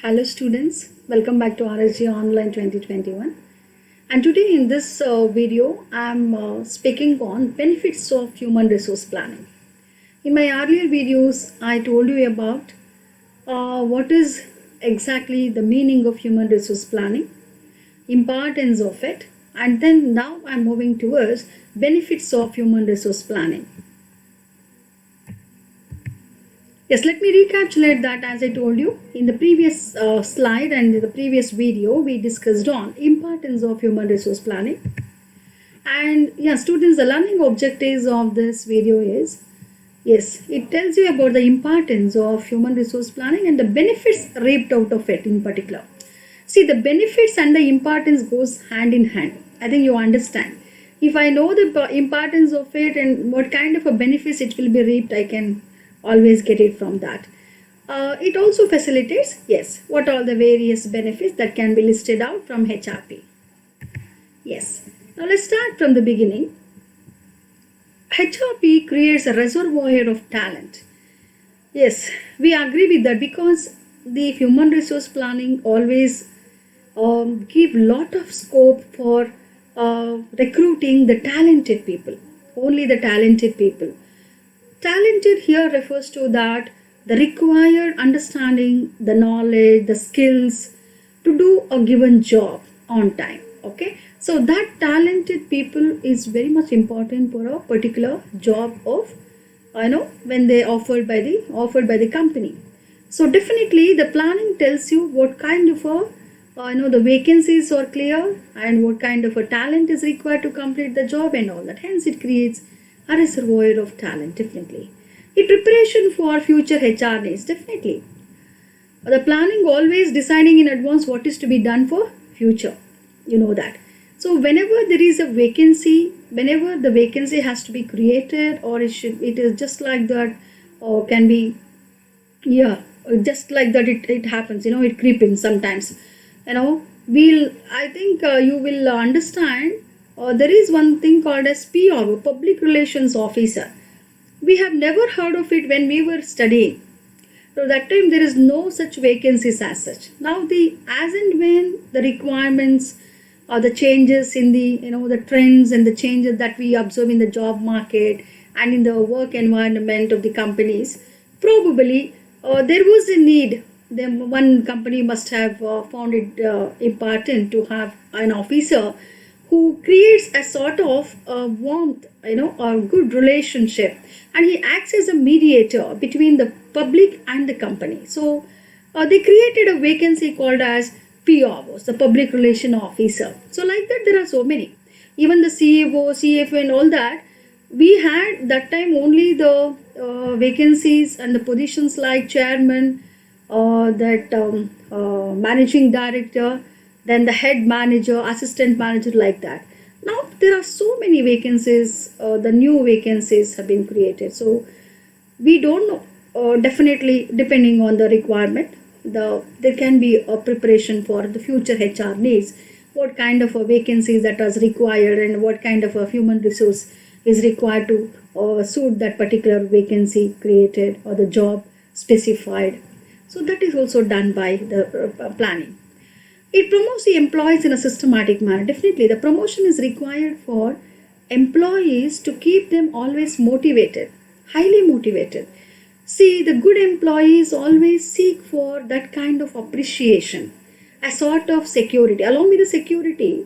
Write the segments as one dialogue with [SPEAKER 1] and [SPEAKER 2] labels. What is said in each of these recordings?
[SPEAKER 1] Hello students, welcome back to RSG Online 2021. And today in this video, I am speaking on benefits of human resource planning. In my earlier videos, I told you about what is exactly the meaning of human resource planning, importance of it, and then now I am moving towards benefits of human resource planning. Yes, let me recapitulate that. As I told you in the previous slide and in the previous video, we discussed on importance of human resource planning. And yeah, students, the learning objectives of this video is, yes, it tells you about the importance of human resource planning and the benefits reaped out of it in particular. See, the benefits and the importance goes hand in hand. I think you understand. If I know the importance of it and what kind of a benefits it will be reaped, I can always get it from that. It also facilitates, yes, what are the various benefits that can be listed out from HRP. Yes, now let's start from the beginning. HRP creates a reservoir of talent. Yes, we agree with that because the human resource planning always give lot of scope for recruiting the talented people, only the talented people. Talented here refers to that the required understanding, the knowledge, the skills to do a given job on time. Okay, so that talented people is very much important for a particular job of when they offered by the company. So definitely the planning tells you what kind of the vacancies are clear and what kind of a talent is required to complete the job and all that. Hence it creates a reservoir of talent, definitely. In preparation for future HR needs, definitely. The planning always deciding in advance what is to be done for future. You know that. So whenever there is a vacancy, whenever the vacancy has to be created or it is just like that or can be, just like that it happens, it creeping sometimes. I think you will understand there is one thing called as PO, Public Relations Officer. We have never heard of it when we were studying. So that time there is no such vacancies as such. Now as and when the requirements or the changes in the the trends and the changes that we observe in the job market and in the work environment of the companies, probably there was a need. Then one company must have found it important to have an officer who creates a sort of warmth, a good relationship, and he acts as a mediator between the public and the company. So they created a vacancy called as POs, the Public Relation Officer. So like that, there are so many. Even the CEO, CFO, and all that. We had that time only the vacancies and the positions like chairman, managing director, then the head manager, assistant manager, like that. Now there are so many vacancies, the new vacancies have been created. So we don't know, definitely depending on the requirement, there can be a preparation for the future HR needs, what kind of a vacancies that is required and what kind of a human resource is required to suit that particular vacancy created or the job specified. So that is also done by the planning. It promotes the employees in a systematic manner. Definitely, the promotion is required for employees to keep them always motivated, highly motivated. See, the good employees always seek for that kind of appreciation, a sort of security. Along with the security,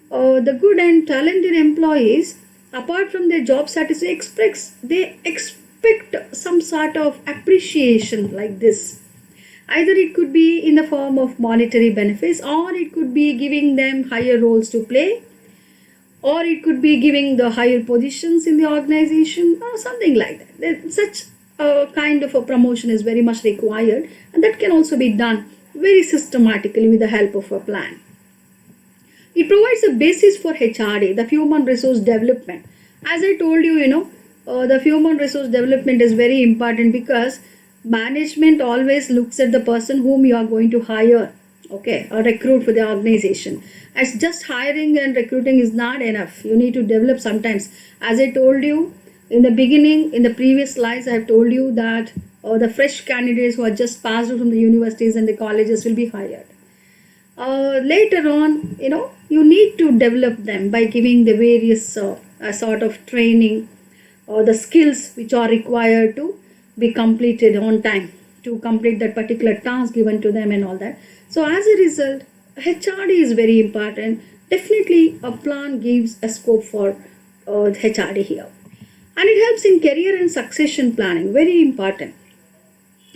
[SPEAKER 1] the good and talented employees, apart from their job satisfaction, they expect some sort of appreciation like this. Either it could be in the form of monetary benefits, or it could be giving them higher roles to play, or it could be giving the higher positions in the organization, or something like that. Such a kind of a promotion is very much required, and that can also be done very systematically with the help of a plan. It provides a basis for HRD, the human resource development. As I told you, the human resource development is very important because management always looks at the person whom you are going to hire, okay, or recruit for the organization. As just hiring and recruiting is not enough. You need to develop sometimes. As I told you in the beginning, in the previous slides, I have told you that the fresh candidates who are just passed out from the universities and the colleges will be hired. Later on, you need to develop them by giving the various sort of training or the skills which are required to be completed on time, to complete that particular task given to them and all that. So as a result, HRD is very important. Definitely a plan gives a scope for HRD here. And it helps in career and succession planning, very important.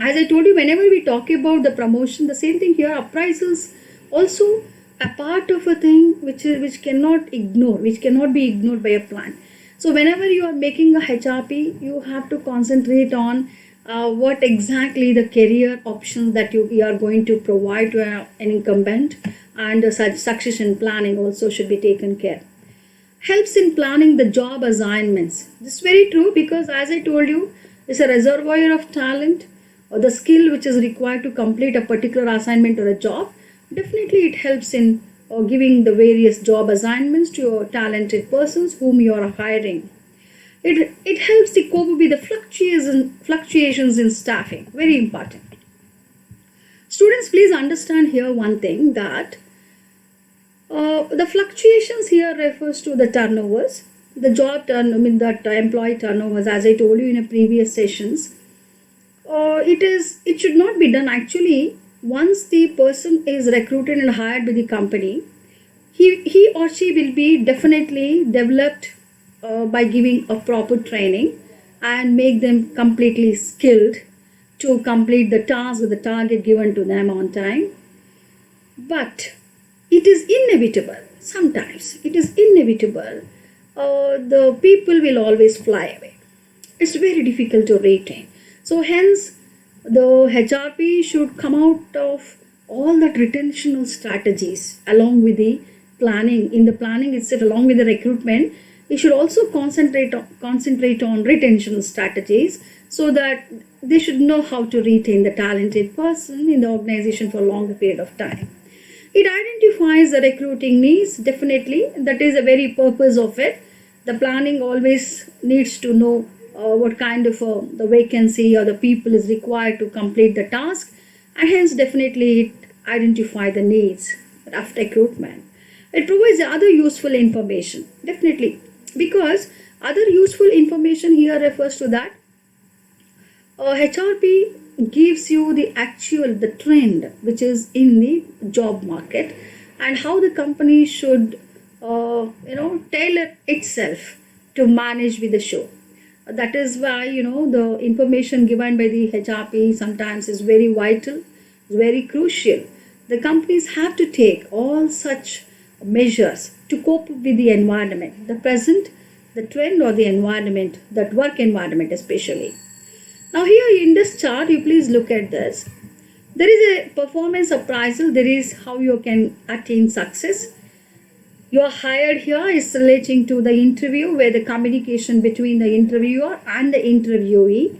[SPEAKER 1] As I told you, whenever we talk about the promotion, the same thing here, appraisals also a part of a thing which cannot be ignored by a plan. So whenever you are making a HRP, you have to concentrate on what exactly the career options that you are going to provide to an incumbent, and such succession planning also should be taken care. Helps in planning the job assignments. This is very true, because as I told you, it's a reservoir of talent or the skill which is required to complete a particular assignment or a job. Definitely it helps in giving the various job assignments to your talented persons whom you are hiring. It helps to cope with the fluctuations in staffing. Very important. Students, please understand here one thing, that the fluctuations here refers to the turnovers, the employee turnovers, as I told you in a previous sessions. It should not be done actually. Once the person is recruited and hired by the company, he or she will be definitely developed by giving a proper training and make them completely skilled to complete the task or the target given to them on time. But it is inevitable, sometimes it is inevitable, the people will always fly away. It's very difficult to retain. So hence the HRP should come out of all that retentional strategies along with the planning. In the planning itself, along with the recruitment, we should also concentrate on retentional strategies, so that they should know how to retain the talented person in the organization for a longer period of time. It identifies the recruiting needs, definitely. That is the very purpose of it. The planning always needs to know what kind of the vacancy or the people is required to complete the task, and hence definitely it identify the needs of recruitment. It provides other useful information, definitely, because other useful information here refers to that HRP gives you the trend which is in the job market, and how the company should tailor itself to manage with the show. That is why the information given by the HRP sometimes is very vital, very crucial. The companies have to take all such measures to cope with the environment, the present, the trend, or the environment, that work environment especially. Now here in this chart, you please look at this. There is a performance appraisal. There is how you can attain success. You are hired here is relating to the interview, where the communication between the interviewer and the interviewee.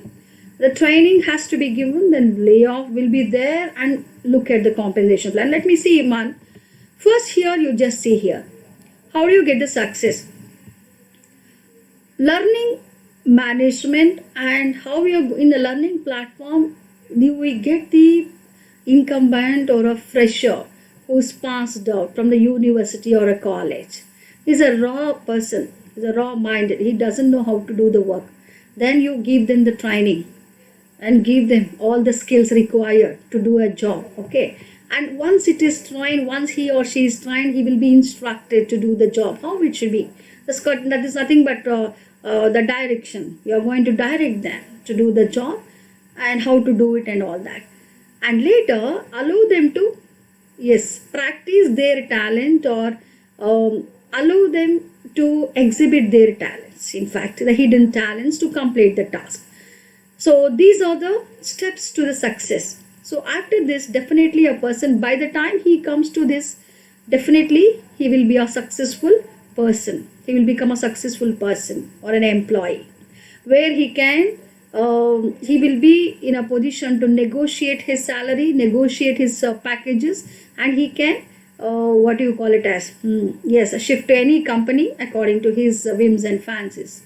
[SPEAKER 1] The training has to be given, then layoff will be there, and look at the compensation plan. Let me see, man. First here, you just see here. How do you get the success? Learning management, and how we are in the learning platform, do we get the incumbent or a fresher who's passed out from the university or a college. He's a raw person, he's a raw minded, he doesn't know how to do the work. Then you give them the training and give them all the skills required to do a job, okay? And once it is trained, once he or she is trained, he will be instructed to do the job, how it should be. That is nothing but the direction. You are going to direct them to do the job and how to do it and all that. And later, allow them to practice their talent, or allow them to exhibit their talents, in fact, the hidden talents, to complete the task. So these are the steps to the success. So after this, definitely a person, by the time he comes to this, definitely he will be a successful person. He will become a successful person or an employee, where he will be in a position to negotiate his salary, negotiate his packages, and he can shift to any company according to his whims and fancies.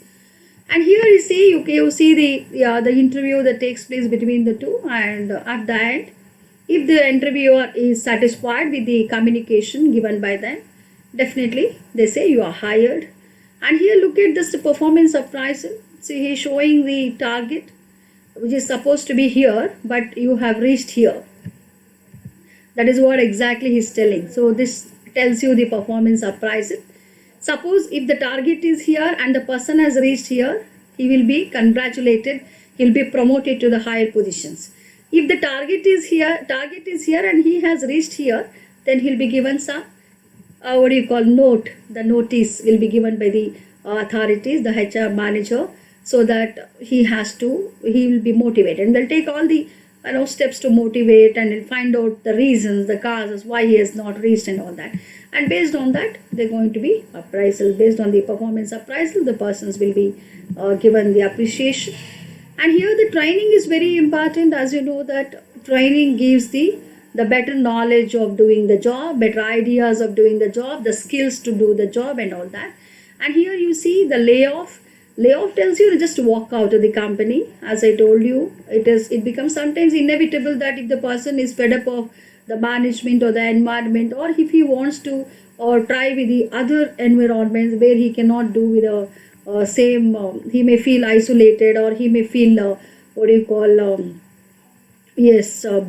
[SPEAKER 1] And here you see the interview that takes place between the two, and at the end, if the interviewer is satisfied with the communication given by them, definitely they say you are hired. And here look at this performance appraisal. See, he's showing the target which is supposed to be here, but you have reached here. That is what exactly he's telling. So this tells you the performance appraisal. Suppose if the target is here and the person has reached here, he will be congratulated, he will be promoted to the higher positions. If the target is here and he has reached here, then he'll be given some note. The notice will be given by the authorities, the HR manager, so that he will be motivated, and they'll take all the steps to motivate, and he'll find out the reasons, the causes why he has not reached and all that. And based on that, they're going to be appraisal. Based on the performance appraisal, the persons will be given the appreciation. And here the training is very important. As you know that training gives the better knowledge of doing the job, better ideas of doing the job, the skills to do the job and all that. And here you see the layoff. Layoff tells you to just walk out of the company. As I told you, it becomes sometimes inevitable that if the person is fed up of the management or the environment, or if he wants to try with the other environments where he cannot do with the he may feel isolated, or he may feel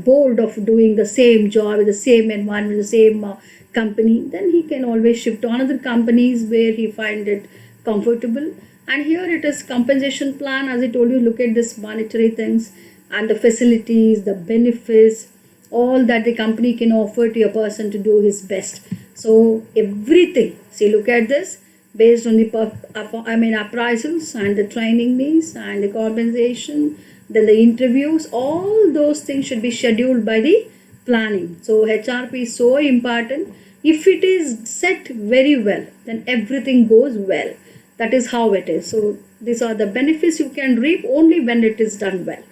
[SPEAKER 1] bored of doing the same job with the same environment, the same company, then he can always shift to another companies where he find it comfortable. And here it is compensation plan. As I told you, look at this monetary things and the facilities, the benefits, all that the company can offer to a person to do his best. So everything, see, look at this, based on the appraisals and the training needs and the compensation, then the interviews, all those things should be scheduled by the planning. So HRP is so important. If it is set very well, then everything goes well. That is how it is. So these are the benefits you can reap only when it is done well.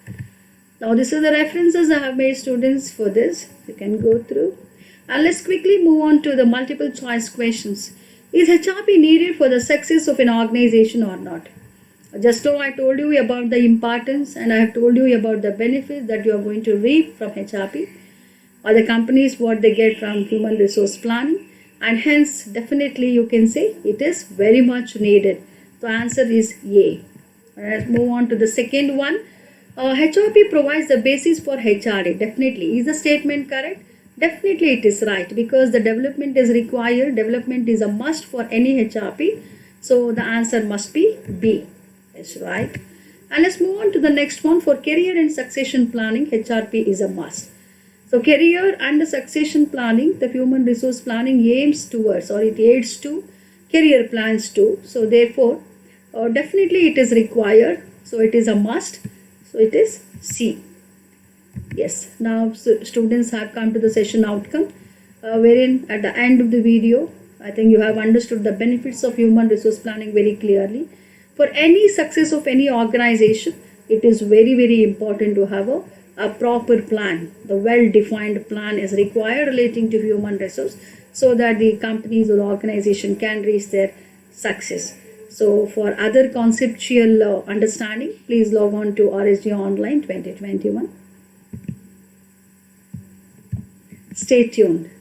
[SPEAKER 1] Now this is the references I have made, students, for this. You can go through. And let's quickly move on to the multiple choice questions. Is HRP needed for the success of an organization or not? Just now I told you about the importance, and I have told you about the benefits that you are going to reap from HRP, or the companies what they get from human resource planning. And hence definitely you can say it is very much needed. The answer is yay. Let's move on to the second one. HRP provides the basis for HRD. Definitely. Is the statement correct? Definitely it is right, because the development is required. Development is a must for any HRP. So the answer must be B. That's right. And let's move on to the next one. For career and succession planning, HRP is a must. So career and succession planning, the human resource planning aims towards, or it aids to career plans too. So therefore, definitely it is required. So it is a must. So it is C. Yes. Now students have come to the session outcome, wherein at the end of the video, I think you have understood the benefits of human resource planning very clearly. For any success of any organization, it is very, very important to have a proper plan. The well-defined plan is required relating to human resource, so that the companies or organization can reach their success. So for other conceptual understanding, please log on to RSG Online 2021. Stay tuned.